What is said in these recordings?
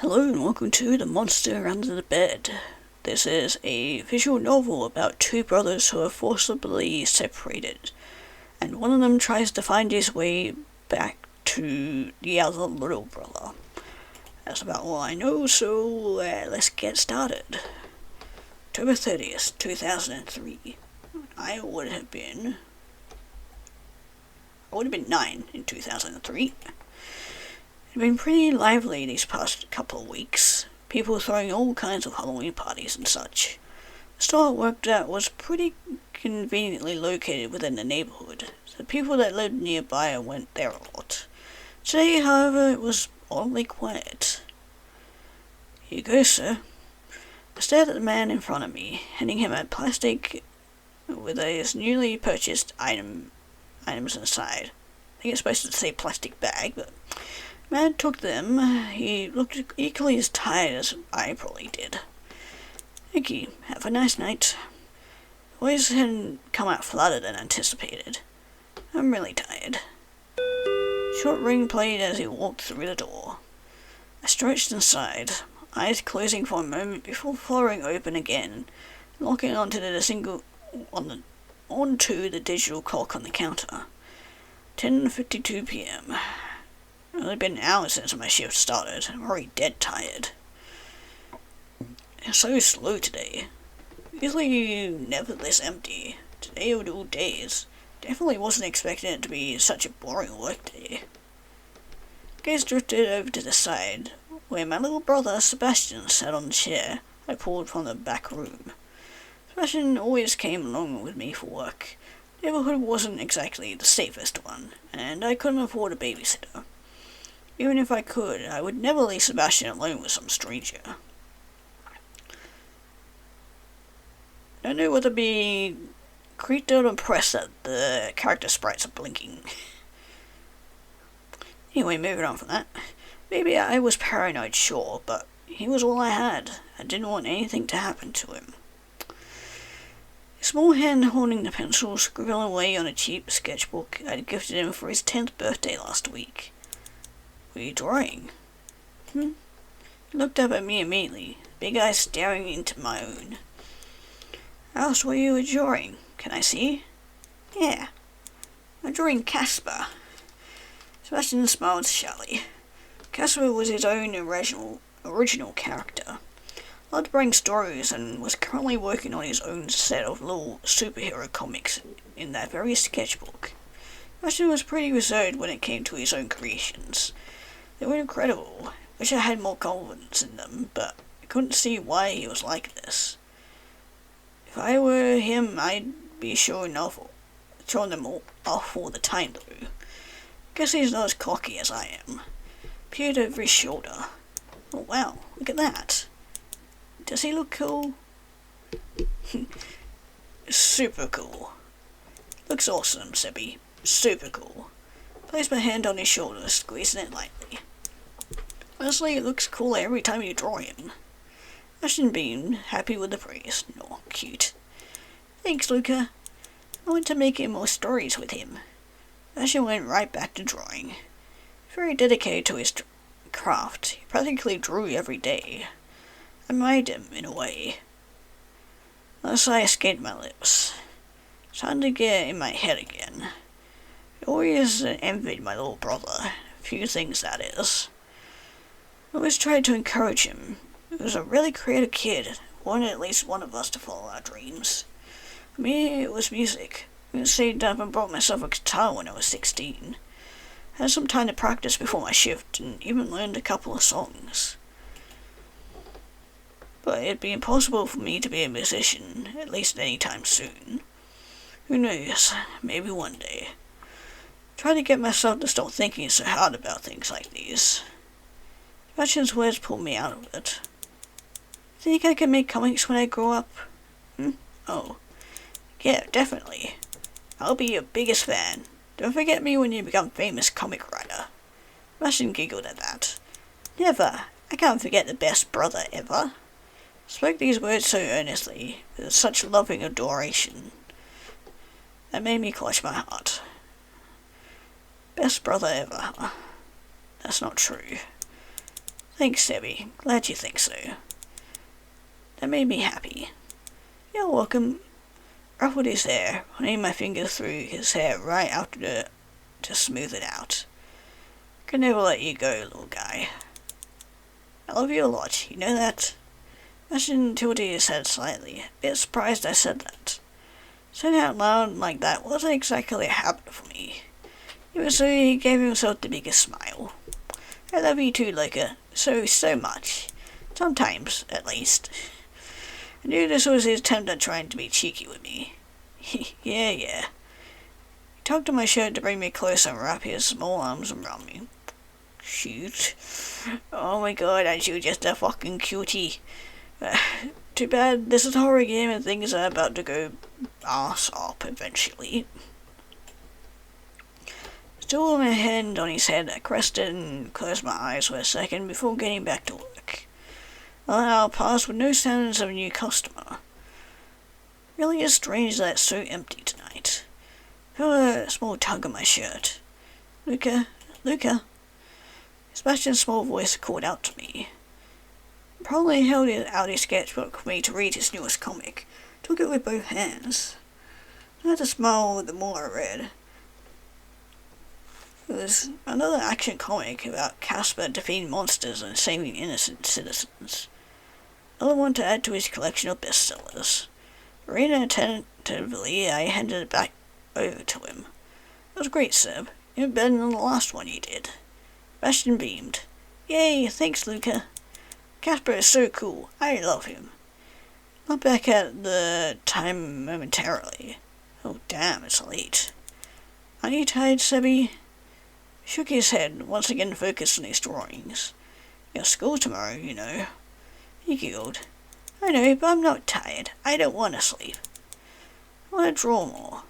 Hello and welcome to The Monster Under the Bed. This is a visual novel about two brothers who are forcibly separated, and one of them tries to find his way back to the other little brother. That's about all I know, so let's get started. October 30th, 2003. I would have been 9 in 2003. It's been pretty lively these past couple of weeks. People throwing all kinds of Halloween parties and such. The store I worked at was pretty conveniently located within the neighborhood, so people that lived nearby went there a lot. Today, however, it was oddly quiet. Here you go, sir. I stared at the man in front of me, handing him a plastic with his newly purchased items inside. I think it's supposed to say plastic bag, but the man took them. He looked equally as tired as I probably did. Thank you. Have a nice night. The voice hadn't come out flatter than anticipated. I'm really tired. Short ring played as he walked through the door. I stretched inside, eyes closing for a moment before fluttering open again, locking onto the digital clock on the counter. 10:52 p.m. It's only been an hour since my shift started. I'm already dead tired. It's so slow today. Usually never this empty. Today of all days. Definitely wasn't expecting it to be such a boring workday. Gaze drifted over to the side, where my little brother Sebastian sat on the chair I pulled from the back room. Sebastian always came along with me for work. The neighborhood wasn't exactly the safest one, and I couldn't afford a babysitter. Even if I could, I would never leave Sebastian alone with some stranger. I don't know whether to be creeped out or impressed that the character sprites are blinking. Anyway, moving on from that. Maybe I was paranoid, sure, but he was all I had. I didn't want anything to happen to him. A small hand holding the pencil, scribbling away on a cheap sketchbook I'd gifted him for his 10th birthday last week. What are you drawing? He looked up at me immediately, big eyes staring into my own. How else were you drawing? Can I see? Yeah, I'm drawing Casper. Sebastian smiled shyly. Casper was his own original character. Loved writing stories and was currently working on his own set of little superhero comics in that very sketchbook. Sebastian was pretty reserved when it came to his own creations. They were incredible. Wish I had more confidence in them, but I couldn't see why he was like this. If I were him, I'd be showing them all off all the time, though. Guess he's not as cocky as I am. Peered over his shoulder. Oh wow, look at that. Does he look cool? Super cool. Looks awesome, Sebby. Super cool. Placed my hand on his shoulder, squeezing it lightly. Honestly, it looks cool every time you draw him. Ashton beamed, happy with the praise. No, cute. Thanks, Luca. I want to make more stories with him. Ashton went right back to drawing. Very dedicated to his craft. He practically drew every day. I admired him, in a way. A sigh escaped my lips. Starting to get in my head again. I always envied my little brother. A few things, that is. I always tried to encourage him. He was a really creative kid. Wanted at least one of us to follow our dreams. For me, it was music. I saved up and bought myself a guitar when I was 16. I had some time to practice before my shift, and even learned a couple of songs. But it'd be impossible for me to be a musician, at least any time soon. Who knows, maybe one day. Try to get myself to stop thinking so hard about things like these. Sebastian's words pulled me out of it. Think I can make comics when I grow up? Oh. Yeah, definitely. I'll be your biggest fan. Don't forget me when you become famous comic writer. Sebastian giggled at that. Never. I can't forget the best brother ever. Spoke these words so earnestly, with such loving adoration, that made me clutch my heart. Best brother ever. That's not true. Thanks, Sebby. Glad you think so. That made me happy. You're welcome. Ruffled his hair, running my fingers through his hair right after to smooth it out. Could never let you go, little guy. I love you a lot, you know that? Ashton tilted his head slightly, a bit surprised I said that. Saying it out loud like that wasn't exactly a habit for me. Even so, he gave himself the biggest smile. I love you too, Luca, so much. Sometimes, at least. I knew this was his attempt at trying to be cheeky with me. Yeah. He tugged on my shirt to bring me closer and wrap his small arms around me. Shoot. Oh my god, aren't you just a fucking cutie? Too bad this is a horror game and things are about to go arse up eventually. Still with my hand on his head, I crested and closed my eyes for a second before getting back to work. An hour passed with no signs of a new customer. Really is strange that it's so empty tonight. I felt a small tug on my shirt. Luca. Sebastian's small voice called out to me. Probably held out his sketchbook for me to read his newest comic. Took it with both hands. I had to smile the more I read. It was another action comic about Casper defeating monsters and saving innocent citizens. Another one to add to his collection of bestsellers. Reading attentively, I handed it back over to him. It was great, Seb. Even better than the last one you did. Sebastian beamed. Yay, thanks, Luca. Casper is so cool. I love him. Looked back at the time momentarily. Oh, damn, it's late. Are you tired, Sebby? Shook his head, once again focused on his drawings. You got school tomorrow, you know. He giggled. I know, but I'm not tired. I don't want to sleep. I want to draw more.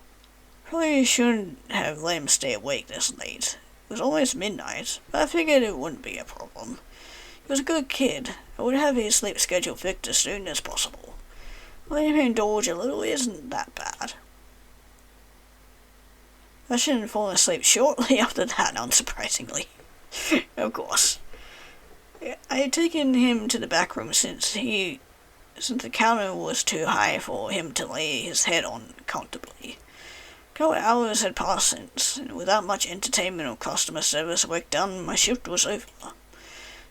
Probably shouldn't have let him stay awake this late. It was almost midnight, but I figured it wouldn't be a problem. He was a good kid. I would have his sleep schedule fixed as soon as possible. Letting him indulge a little isn't that bad. I shouldn't fall asleep shortly after that, unsurprisingly. Of course. I had taken him to the back room since the counter was too high for him to lay his head on comfortably. A couple hours had passed since, and without much entertainment or customer service work done, my shift was over.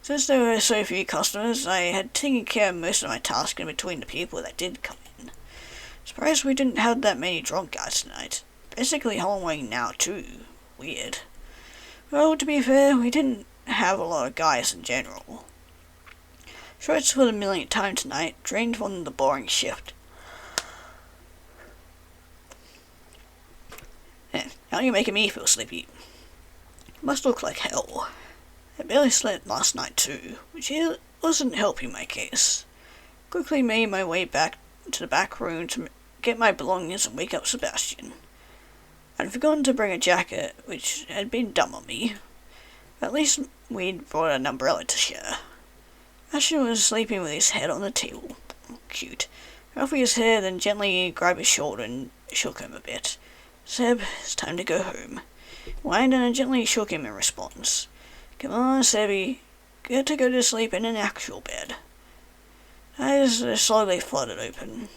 Since there were so few customers, I had taken care of most of my tasks in between the people that did come in. Surprised we didn't have that many drunk guys tonight. Basically Halloween now too. Weird. Well, to be fair, we didn't have a lot of guys in general. Shorts for the millionth time tonight, drained from the boring shift. Now you're making me feel sleepy. Must look like hell. I barely slept last night too, which wasn't helping my case. Quickly made my way back to the back room to get my belongings and wake up Sebastian. I'd forgotten to bring a jacket, which had been dumb on me. At least we'd brought an umbrella to share. Sebastian was sleeping with his head on the table. Cute. I ruffled his hair, then gently grabbed his shoulder and shook him a bit. Seb, it's time to go home. Whined and I gently shook him in response. Come on, Sebby. Get to go to sleep in an actual bed. Eyes slowly fluttered open.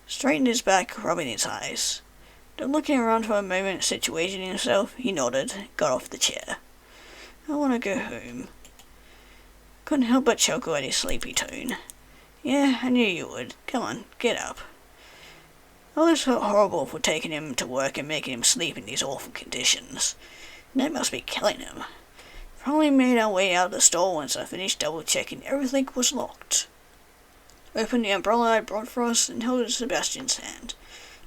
Straightened his back, rubbing his eyes. Then looking around for a moment, situating himself, he nodded, got off the chair. I want to go home. Couldn't help but chuckle at his sleepy tone. Yeah, I knew you would. Come on, get up. I always felt horrible for taking him to work and making him sleep in these awful conditions. That must be killing him. Finally made our way out of the store once I finished double-checking everything was locked. Opened the umbrella I brought for us and held Sebastian's hand,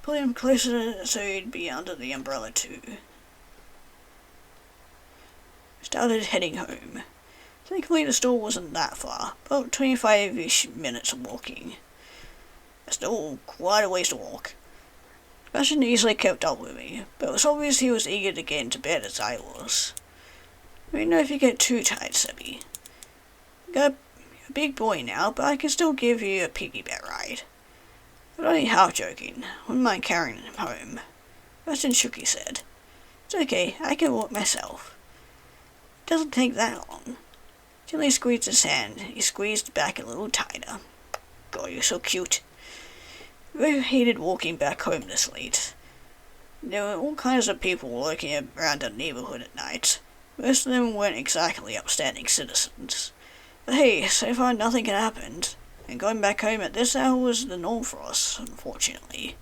pulling him closer so he'd be under the umbrella too. Started heading home. Thankfully the store wasn't that far, about 25-ish minutes of walking. Still quite a ways to walk. Sebastian easily kept up with me, but it was obvious he was eager to get into bed as I was. Let me know if you get too tired, Sebby. You're a big boy now, but I can still give you a piggyback ride. I'm only half joking. Wouldn't mind carrying him home. Sebastian shook his head. It's okay, I can walk myself. It doesn't take that long. Gently squeezed his hand. He squeezed back a little tighter. God, you're so cute. I hated walking back home this late. There were all kinds of people lurking around the neighborhood at night. Most of them weren't exactly upstanding citizens. But hey, so far nothing had happened, and going back home at this hour was the norm for us, unfortunately.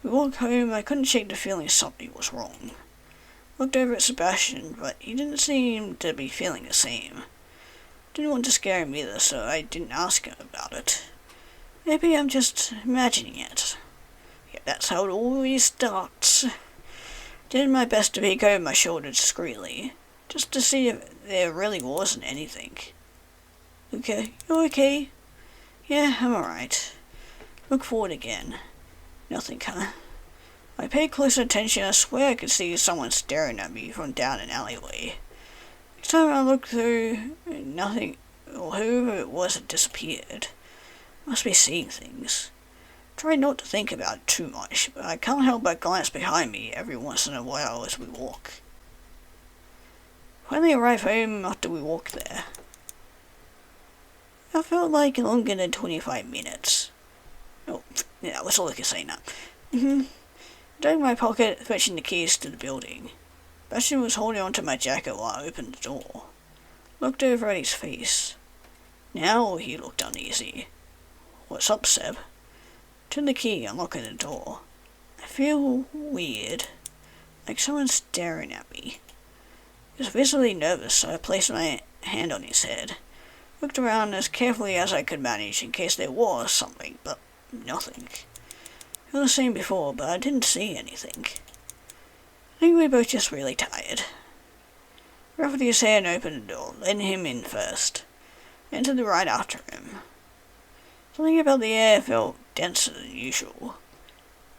We walked home. I couldn't shake the feeling something was wrong. Looked over at Sebastian, but he didn't seem to be feeling the same. Didn't want to scare him either, so I didn't ask him about it. Maybe I'm just imagining it. Yeah, that's how it always starts. Did my best to peek over my shoulder discreetly, just to see if there really wasn't anything. Okay, you okay? Yeah, I'm alright. Look forward again. Nothing, huh? I paid close attention. I swear I could see someone staring at me from down an alleyway. Next time I looked through, nothing, or whoever it was had disappeared. Must be seeing things. Tried not to think about it too much, but I can't help but glance behind me every once in a while as we walk. Finally arrived home after we walked there. I felt like longer than 25 minutes. Oh, yeah, that's all I can say now. Dug in my pocket, fetching the keys to the building. Sebastian was holding onto my jacket while I opened the door. Looked over at his face. Now he looked uneasy. What's up, Seb? Turned the key, unlocking the door. I feel weird, like someone's staring at me. He was visibly nervous, so I placed my hand on his head. Looked around as carefully as I could manage in case there was something, but nothing. It was the same before, but I didn't see anything. I think we were both just really tired. Ruffled his hair and opened the door, letting him in first. Entered the ride after him. Something about the air felt denser than usual.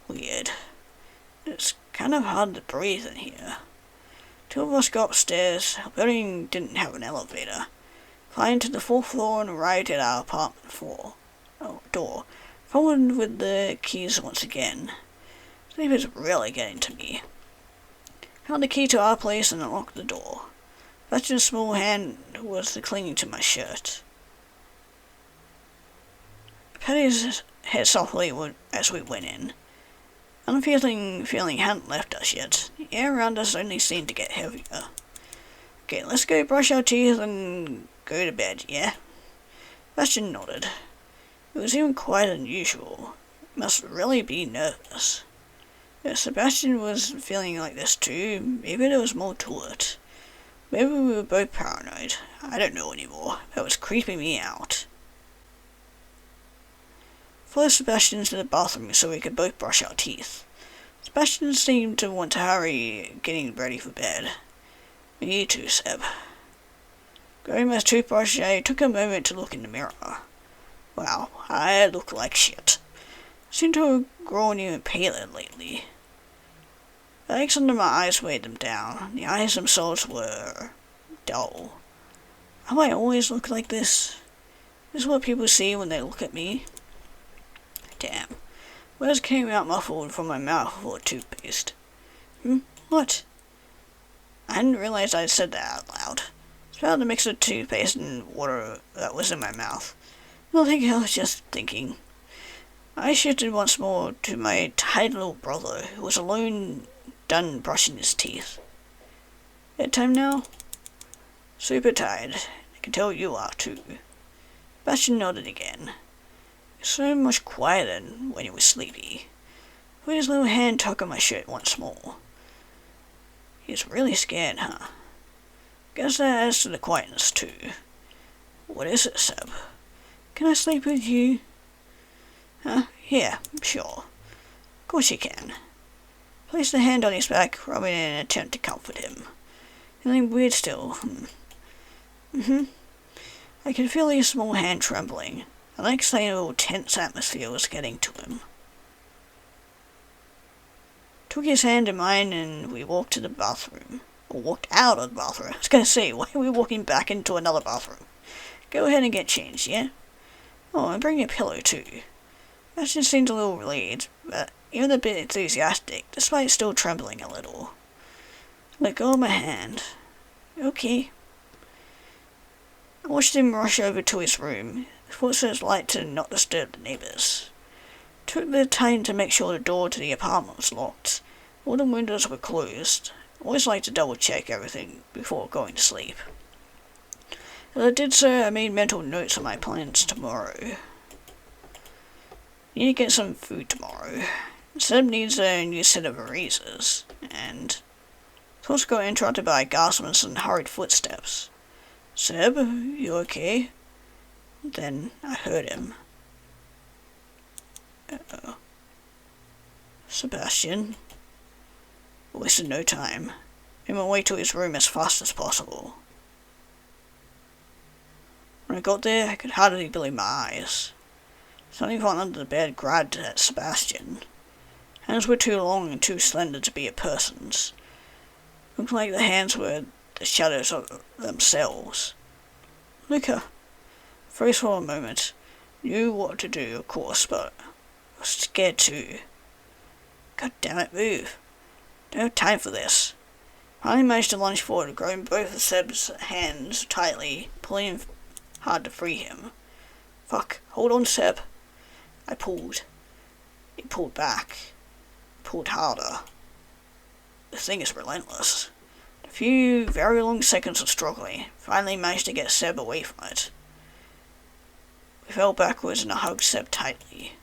Weird. It's kind of hard to breathe in here. Two of us got upstairs. Our building didn't have an elevator. Climbed to the 4th floor and arrived at our apartment door. Followed with the keys once again. Sleep is really getting to me. Held the key to our place and unlocked the door. Sebastian's small hand was clinging to my shirt. I patted his head softly as we went in. Unfeeling feeling hadn't left us yet. The air around us only seemed to get heavier. Okay, let's go brush our teeth and go to bed, yeah? Sebastian nodded. It was even quieter than usual. Must really be nervous. If Sebastian was feeling like this too, maybe there was more to it. Maybe we were both paranoid. I don't know anymore. That was creeping me out. Followed Sebastian to the bathroom so we could both brush our teeth. Sebastian seemed to want to hurry getting ready for bed. Me too, Seb. Grabbing my toothbrush, I took a moment to look in the mirror. Wow, I look like shit. Seem to have grown even paler lately. The aches under my eyes weighed them down. The eyes themselves were dull. Have I always looked like this? Is this what people see when they look at me? Damn. Words came out muffled from my mouth for toothpaste. What? I hadn't realized I'd said that out loud. Smelled the mix of toothpaste and water that was in my mouth. Nothing, I was just thinking. I shifted once more to my tired little brother, who was alone, done brushing his teeth. Bedtime now? Super tired. I can tell you are too. Sebastian nodded again. He was so much quieter than when he was sleepy. Put his little hand tuck on my shirt once more. He's really scared, huh? Guess that adds to the quietness too. What is it, Seb? Can I sleep with you? Huh? Yeah, sure. Of course you can. Placed a hand on his back, rubbing in an attempt to comfort him. Feeling weird still. I could feel his small hand trembling. An unexplainable tense atmosphere was getting to him. Took his hand in mine and we walked to the bathroom. Or walked out of the bathroom. I was going to say, why are we walking back into another bathroom? Go ahead and get changed, yeah? Oh, and bring a pillow too. Sebastian seemed a little relieved, but even a bit enthusiastic, despite still trembling a little. Let go of my hand. Okay. I watched him rush over to his room, forced his light to not disturb the neighbours. Took the time to make sure the door to the apartment was locked. All the windows were closed. I always like to double check everything before going to sleep. As I did so, I made mental notes of my plans tomorrow. I need to get some food tomorrow. Seb needs a new set of erasers, and thoughts got interrupted by gasps and hurried footsteps. Seb, you okay? Then I heard him. Uh-oh. Sebastian. I wasted no time. Made my way to his room as fast as possible. When I got there, I could hardly believe my eyes. Something from under the bed grabbed at Sebastian. Hands were too long and too slender to be a person's. Looked like the hands were the shadows of themselves. Luca. Froze for a moment. Knew what to do, of course, but I was scared too. God damn it, move. Don't have time for this. I managed to lunge forward, grabbing both of Seb's hands tightly, pulling him hard to free him. Fuck, hold on, Seb. I pulled. He pulled back. Pulled harder. The thing is relentless. A few very long seconds of struggling, finally managed to get Seb away from it. We fell backwards and I hugged Seb tightly.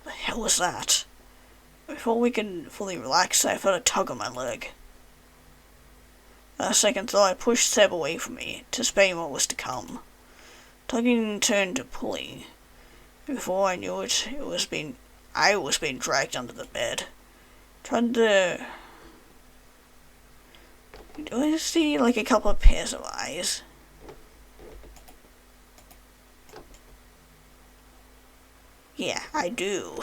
The hell was that? Before we could fully relax, I felt a tug on my leg. At a second thought, I pushed Seb away from me, anticipating what was to come. Tugging turned to pulling. Before I knew it, I was being dragged under the bed. Tried to... Do I see like a couple of pairs of eyes? Yeah, I do.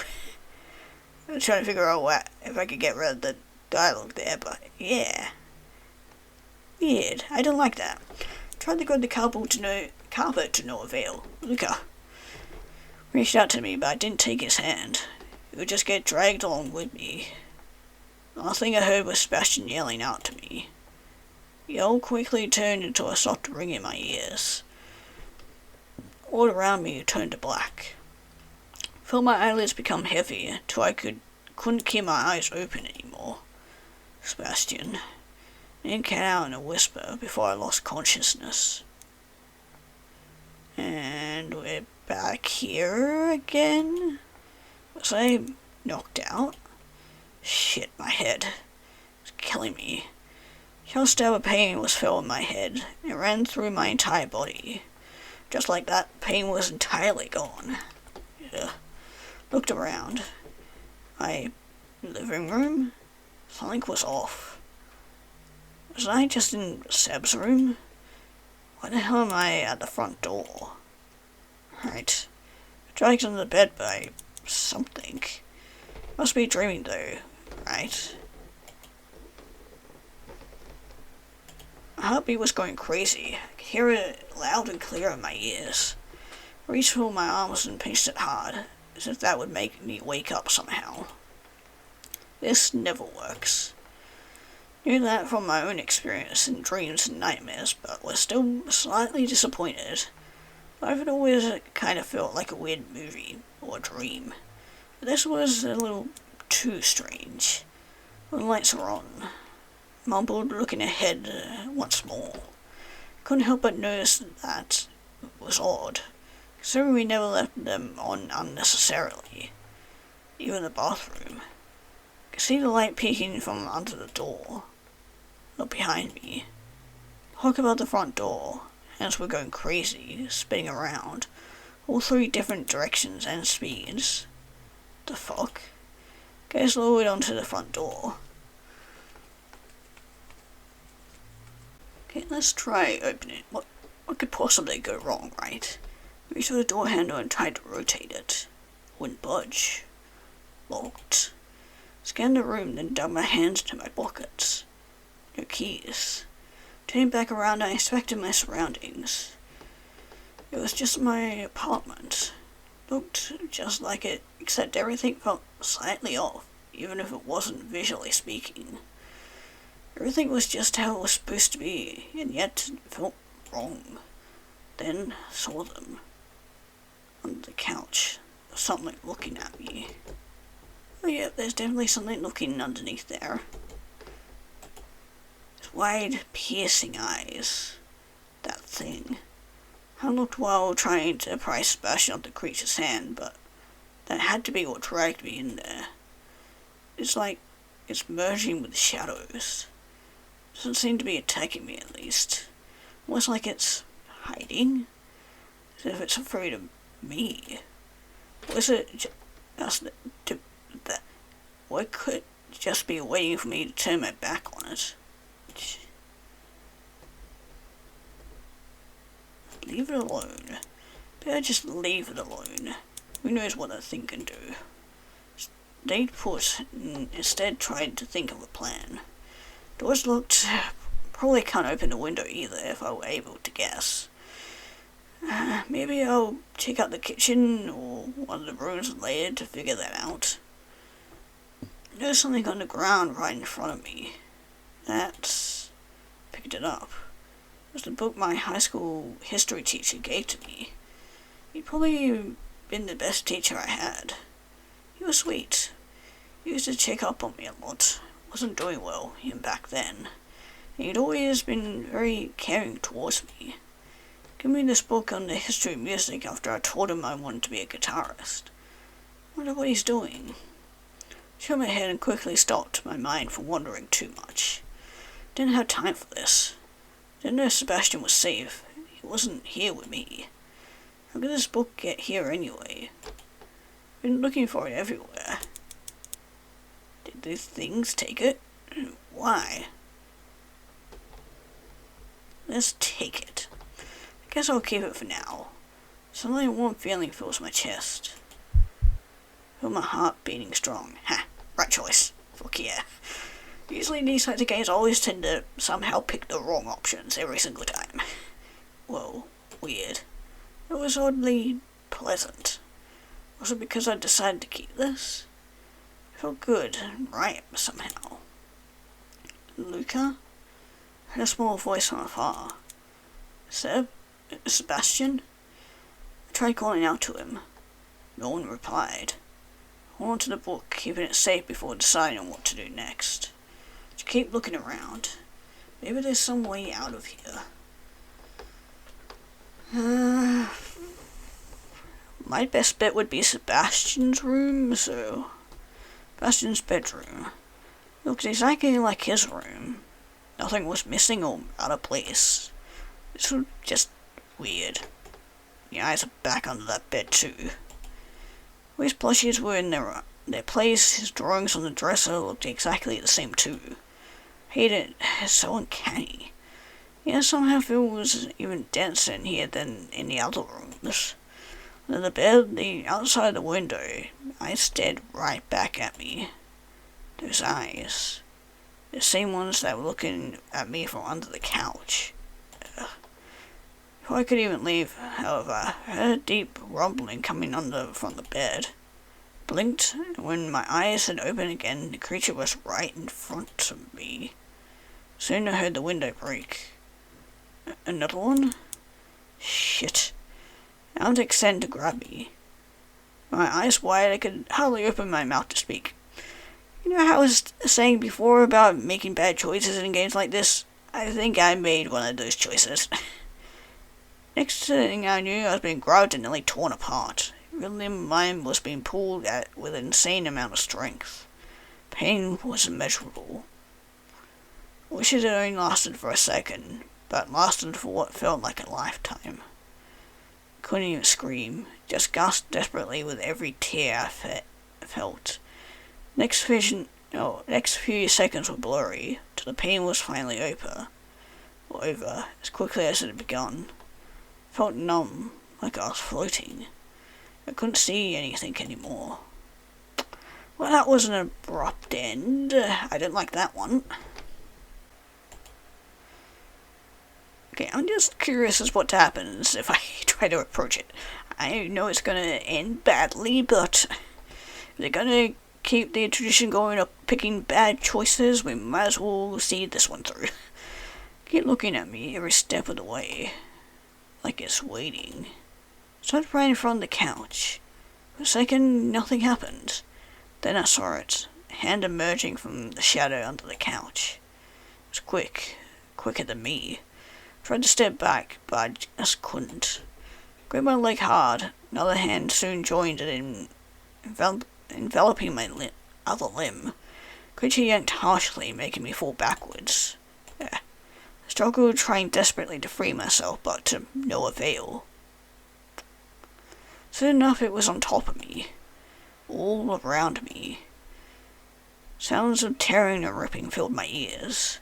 I was trying to figure out if I could get rid of the dialogue there, but yeah. Weird. I don't like that. Tried to grab the carpet to no avail. Luca reached out to me, but I didn't take his hand. He would just get dragged along with me. The last thing I heard was Sebastian yelling out to me. The yell quickly turned into a soft ring in my ears. All around me turned to black. Felt my eyelids become heavy till I couldn't keep my eyes open anymore. Sebastian. It came out in a whisper before I lost consciousness. And we're back here again? Was I knocked out? Shit, my head. It's killing me. Sharp stab of pain was felt in my head. It ran through my entire body. Just like that, pain was entirely gone. Ugh. Looked around. My living room? Something was off. Was I just in Seb's room? Why the hell am I at the front door? Right. Dragged under the bed by something. Must be dreaming though, right? My heartbeat was going crazy. I could hear it loud and clear in my ears. I reached for my arms and pinched it hard, as if that would make me wake up somehow. This never works. Knew that from my own experience in dreams and nightmares, but was still slightly disappointed. I've always kind of felt like a weird movie or dream, but this was a little too strange. When the lights were on, mumbled, looking ahead once more. Couldn't help but notice that it was odd, considering we never left them on unnecessarily. Even the bathroom. I could see the light peeking from under the door. Not behind me. Talk about the front door. Hands were going crazy, spinning around, all three different directions and speeds. The fuck? Guys lowered onto the front door. Okay, let's try opening it. What could possibly go wrong, right? Reached for the door handle and tried to rotate it. Wouldn't budge. Locked. Scanned the room, then dug my hands into my pockets. No keys. Turning back around, I inspected my surroundings. It was just my apartment. Looked just like it, except everything felt slightly off, even if it wasn't visually speaking. Everything was just how it was supposed to be, and yet it felt wrong. Then saw them under the couch. Something looking at me. Oh yeah, there's definitely something looking underneath there. His wide, piercing eyes. That thing. I looked while trying to pry Sebastian off the creature's hand, but that had to be what dragged me in there. It's like it's merging with the shadows. Doesn't seem to be attacking me, at least. Almost like it's hiding. As if it's afraid of me. Or is it just that? Or it could just be waiting for me to turn my back on it. Leave it alone. Better just leave it alone. Who knows what that thing can do. Stayed put, and instead tried to think of a plan. Door's locked. Probably can't open the window either if I were able to guess. Maybe I'll check out the kitchen or one of the rooms later to figure that out. There's something on the ground right in front of me. Picked it up. It was the book my high school history teacher gave to me. He'd probably been the best teacher I had. He was sweet. He used to check up on me a lot. Wasn't doing well, even back then. And he'd always been very caring towards me. Give me this book on the history of music after I told him I wanted to be a guitarist. Wonder what he's doing. Shook my head and quickly stopped my mind from wandering too much. Didn't have time for this. Didn't know Sebastian was safe. He wasn't here with me. How could this book get here anyway? Been looking for it everywhere. Did these things take it? Why? Let's take it. I guess I'll keep it for now. Suddenly a warm feeling fills my chest. Feel my heart beating strong. Ha! Right choice. Fuck yeah. Usually these types of games always tend to somehow pick the wrong options every single time. Whoa. Weird. It was oddly pleasant. Was it because I decided to keep this? It felt good and right somehow. Luca? I heard a small voice from afar. Sebastian? I tried calling out to him. No one replied. I went on to the book, keeping it safe before deciding on what to do next. To keep looking around. Maybe there's some way out of here. My best bet would be Sebastian's room, so... Sebastian's bedroom. Looks exactly like his room. Nothing was missing or out of place. This was just weird. The eyes are back under that bed too. His plushies were in their place. His drawings on the dresser looked exactly the same too. Hate it. It's so uncanny. Yeah, somehow feels even denser in here than in the other rooms. Under the bed, the outside of the window, eyes stared right back at me. Those eyes. The same ones that were looking at me from under the couch. Before I could even leave, however, I heard a deep rumbling coming from the bed. Blinked, and when my eyes had opened again, the creature was right in front of me. Soon I heard the window break. Another one? Shit. I had to extend to grab me. My eyes wide, I could hardly open my mouth to speak. You know how I was saying before about making bad choices in games like this? I think I made one of those choices. Next thing I knew, I was being grabbed and nearly torn apart. Really, mine was being pulled at with an insane amount of strength. Pain was immeasurable. I wish it had only lasted for a second, but lasted for what felt like a lifetime. Couldn't even scream, just gasped desperately with every tear I felt. Next few seconds were blurry, till the pain was finally over, as quickly as it had begun. I felt numb, like I was floating. I couldn't see anything anymore. Well, that was an abrupt end. I didn't like that one. Okay, I'm just curious as what happens if I try to approach it. I know it's gonna end badly, but if they're gonna keep the tradition going of picking bad choices, we might as well see this one through. Keep looking at me every step of the way, like it's waiting. Started right in front of the couch. For a second, nothing happened. Then I saw it, a hand emerging from the shadow under the couch. It was quicker than me. Tried to step back, but I just couldn't. Grabbed my leg hard. Another hand soon joined it in enveloping my other limb. Creature yanked harshly, making me fall backwards. I struggled, trying desperately to free myself, but to no avail. Soon enough, it was on top of me, all around me. Sounds of tearing and ripping filled my ears.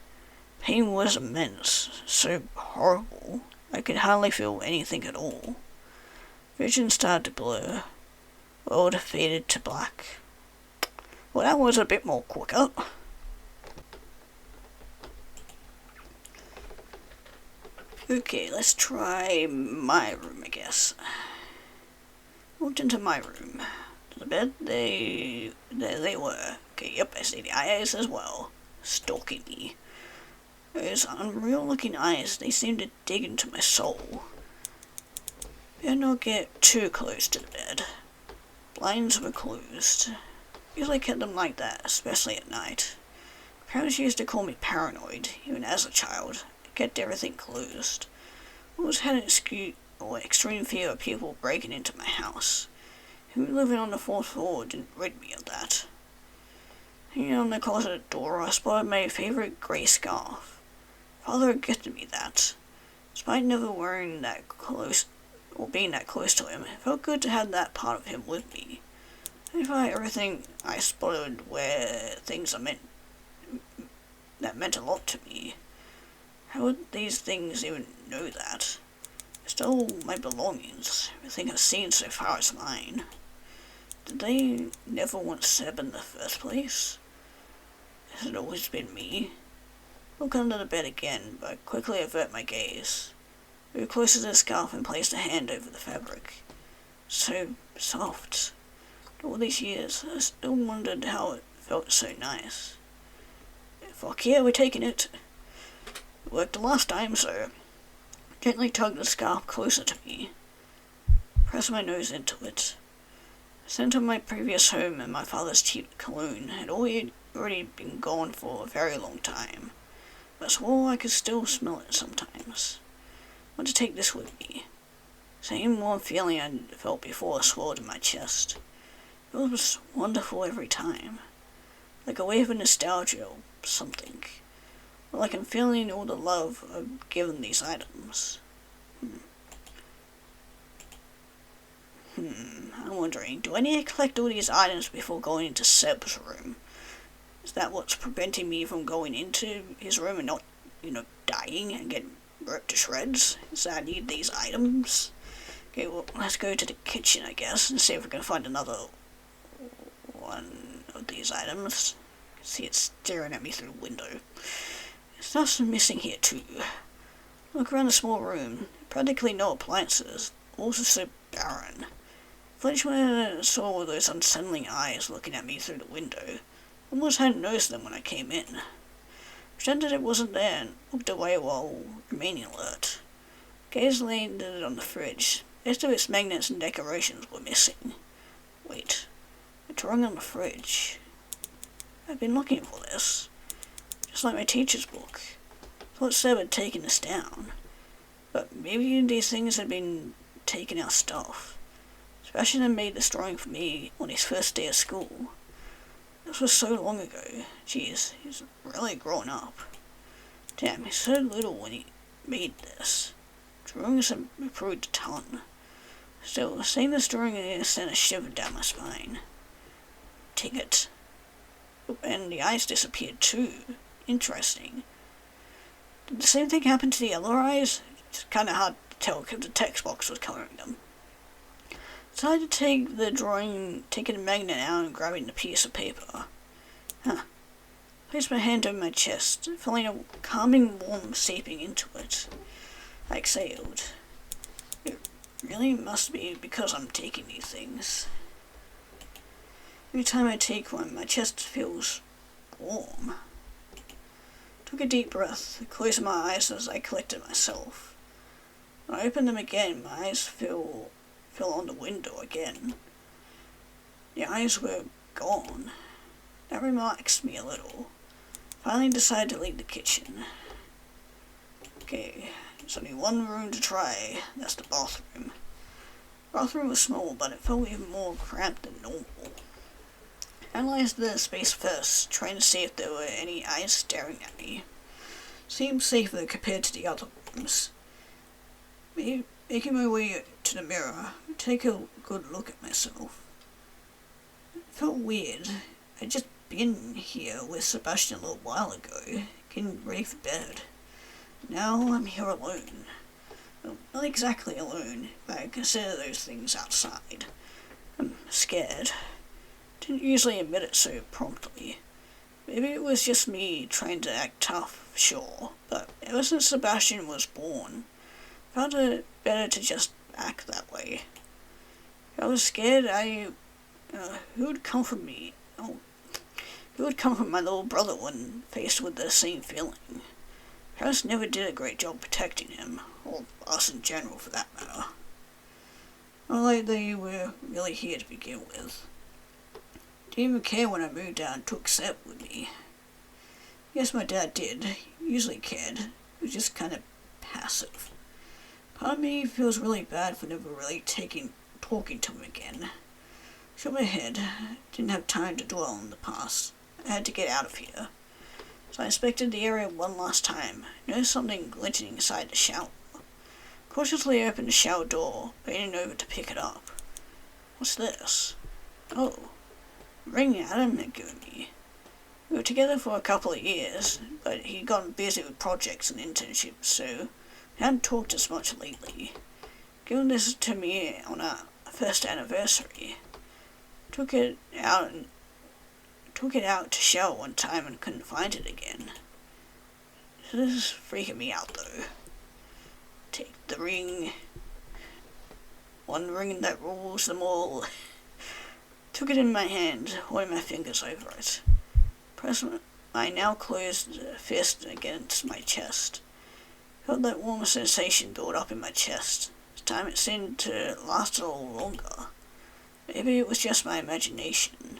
Pain was immense, so horrible, I could hardly feel anything at all. Vision started to blur. World faded to black. Well, that was a bit more quicker. Okay, let's try my room, I guess. Walked into my room. To the bed, there they were. Okay, yep, I see the eyes as well. Stalking me. Those unreal looking eyes, they seemed to dig into my soul. Better not get too close to the bed. Blinds were closed. Usually kept them like that, especially at night. Parents used to call me paranoid, even as a child. I kept everything closed. I always had an extreme fear of people breaking into my house. Who living on the fourth floor didn't rid me of that. Hanging on the closet door, I spotted my favorite grey scarf. Father had gifted me that. Despite never wearing that close or being that close to him, it felt good to have that part of him with me. If everything I spotted were things that meant a lot to me. How would these things even know that? They stole my belongings. Everything I've seen so far is mine. Did they never want Seb in the first place? Has it always been me? Look under the bed again, but quickly avert my gaze. Moved closer to the scarf and placed a hand over the fabric. So soft. All these years, I still wondered how it felt so nice. Fuck yeah, we're taking it. It worked the last time, so gently tugged the scarf closer to me. Pressed my nose into it. The scent of my previous home and my father's cheap cologne had already been gone for a very long time, but I swore I could still smell it sometimes. I want to take this with me. Same warm feeling I felt before swelled in my chest. It was wonderful every time. Like a wave of nostalgia or something. Or like I'm feeling all the love I've given these items. I'm wondering, do I need to collect all these items before going into Seb's room? Is that what's preventing me from going into his room and not, dying and getting ripped to shreds? Is that I need these items? Okay, well, let's go to the kitchen, I guess, and see if we can find another one of these items. I can see it staring at me through the window. Stuff's missing here too. Look around the small room. Practically no appliances. Also so barren. Flinched when I saw all those unsettling eyes looking at me through the window. Almost hadn't noticed them when I came in. Pretended it wasn't there and looked away while remaining alert. Gaze landed on the fridge. Most of its magnets and decorations were missing. Wait. A drawing on the fridge. I've been looking for this. Just like my teacher's book. Thought Seb had taken this down. But maybe these things had been taking our stuff. Sebastian made this drawing for me on his first day of school. This was so long ago. Jeez, he's really grown up. Damn, he's so little when he made this. Drawings have improved a ton. Still, seeing this drawing sent a shiver down my spine. Take it. And the eyes disappeared too. Interesting. Did the same thing happen to the other eyes? It's kind of hard to tell because the text box was colouring them. Decided to take the drawing, taking the magnet out and grabbing the piece of paper. Placed my hand on my chest, feeling a calming warmth seeping into it. I exhaled. It really must be because I'm taking these things. Every time I take one, my chest feels warm. took a deep breath, closed my eyes as I collected myself. When I opened them again, my eyes fell on the window again. The eyes were gone. That relaxed me a little. Finally decided to leave the kitchen. Okay, there's only one room to try. That's the bathroom. The bathroom was small, but it felt even more cramped than normal. I analyzed the space first, trying to see if there were any eyes staring at me. Seemed safer compared to the other rooms. Making my way to the mirror, take a good look at myself. It felt weird. I'd just been here with Sebastian a little while ago, getting ready for bed. Now I'm here alone. Well, not exactly alone, but I consider those things outside. I'm scared. Didn't usually admit it so promptly. Maybe it was just me trying to act tough, sure, but ever since Sebastian was born, I found it better to just act that way. If I was scared, who would comfort me? Oh, who would comfort my little brother when faced with the same feeling? Parents never did a great job protecting him, or us in general for that matter. Not like they were really here to begin with. Didn't even care when I moved out and took Seb with me. Yes, my dad did. He usually cared. He was just kind of passive. Part of me feels really bad for never really talking to him again. Shook my head. Didn't have time to dwell on the past. I had to get out of here. So I inspected the area one last time. Noticed something glinting inside the shower. Cautiously opened the shower door, bending over to pick it up. What's this? Oh. Ring Adam had given me. We were together for a couple of years, but he'd gotten busy with projects and internships, so we hadn't talked as much lately. Given this to me on our first anniversary. Took it out to shower one time and couldn't find it again. This is freaking me out though. Take the ring. One ring that rules them all. Took it in my hand, holding my fingers over it. Pressed my now closed fist against my chest. Felt that warm sensation build up in my chest. This time it seemed to last a little longer. Maybe it was just my imagination.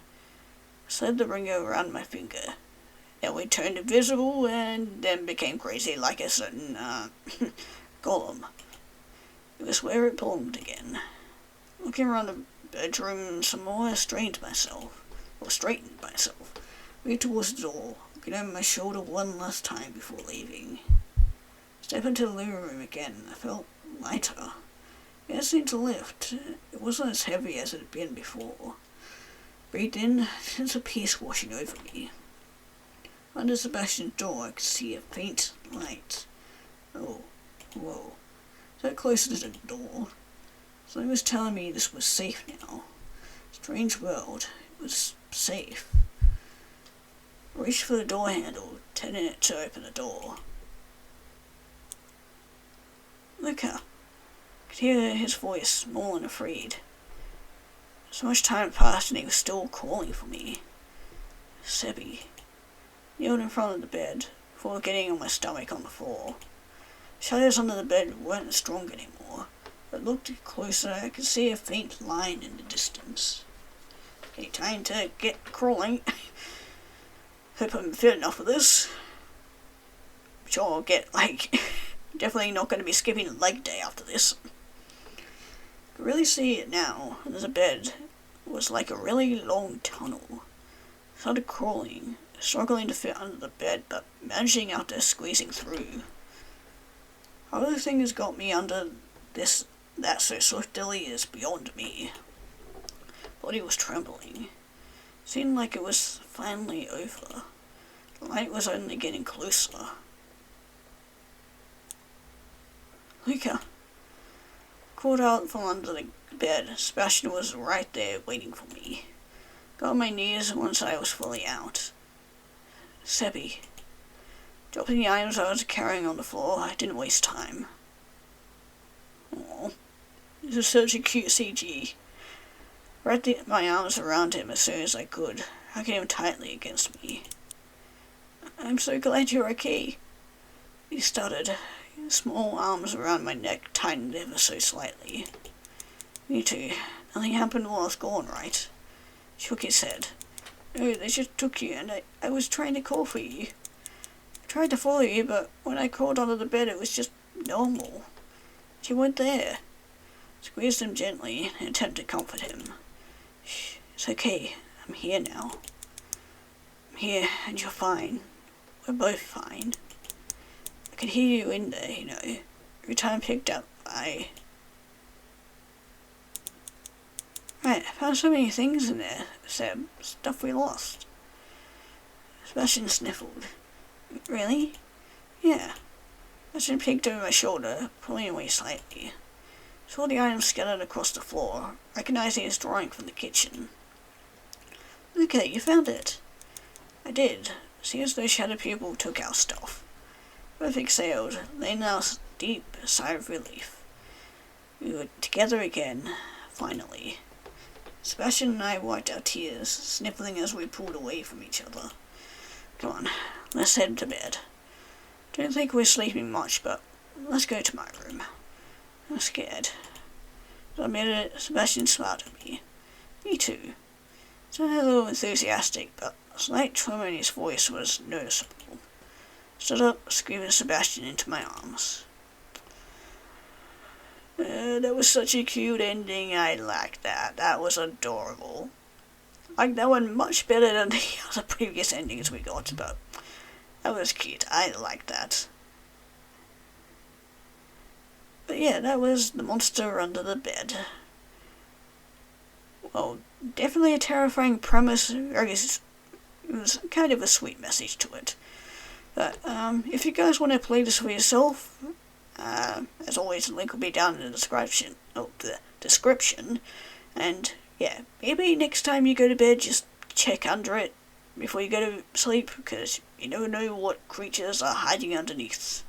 Slid the ring around my finger. Then we turned invisible and then became crazy like a certain, golem. It was where it belonged again. Looking around the bedroom some more, I straightened myself. Moved towards the door, looking over my shoulder one last time before leaving. Step into the living room again. I felt lighter. It seemed to lift. It wasn't as heavy as it had been before. Breathed in, sense of peace washing over me. Under Sebastian's door, I could see a faint light. Oh, whoa. So closer to the door. Something was telling me this was safe now. Strange world. It was safe. I reached for the door handle, turning it to open the door. Luca. I could hear his voice, small and afraid. So much time passed and he was still calling for me. Sebi. Kneeled in front of the bed, before getting on my stomach on the floor. Shadows under the bed weren't strong anymore. But looked closer, I could see a faint line in the distance. Okay, time to get crawling. Hope I'm fit enough for this. Sure, I'll get, definitely not going to be skipping leg day after this. I could really see it now. The bed was like a really long tunnel. Started crawling, struggling to fit under the bed, but managing after squeezing through. How the thing has got me under that so swiftly is beyond me. Body was trembling. Seemed like it was finally over. The light was only getting closer. Luca. Crawled out from under the bed. Sebastian was right there waiting for me. Got on my knees once I was fully out. Sebi. Dropping the items I was carrying on the floor, I didn't waste time. Aww. This is such a cute CG. Wrapped my arms around him as soon as I could, hugging him tightly against me. I'm so glad you're okay. He stuttered. His small arms around my neck tightened ever so slightly. Me too. Nothing happened while I was gone, right? Shook his head. No, they just took you, and I was trying to call for you. I tried to follow you, but when I crawled under the bed, it was just normal. You weren't there. Squeezed him gently in an attempt to comfort him. Shh, it's okay. I'm here now. I'm here, and you're fine. We're both fine. I could hear you in there, you know. Every time I picked up, Right, I found so many things in there, Seb. Stuff we lost. Sebastian sniffled. Really? Yeah. Sebastian peeked over my shoulder, pulling away slightly. Saw the items scattered across the floor, recognizing his drawing from the kitchen. Look at it, you found it. I did. Seemed as though Shadow People took our stuff. Both exhaled, laying out a deep sigh of relief. We were together again, finally. Sebastian and I wiped our tears, sniffling as we pulled away from each other. Come on, let's head to bed. Don't think we're sleeping much, but let's go to my room. I'm scared. As I made it, Sebastian smiled at me. Me too. Sounded a little enthusiastic, but a slight tremor in his voice was noticeable. Stood up, squeezing Sebastian into my arms. That was such a cute ending. I liked that. That was adorable. I like that one much better than the other previous endings we got, but that was cute. I liked that. But yeah, that was The Monster Under the Bed. Well, definitely a terrifying premise. It was kind of a sweet message to it. But if you guys want to play this for yourself, as always, the link will be down in the description. And yeah, maybe next time you go to bed, just check under it before you go to sleep, because you never know what creatures are hiding underneath.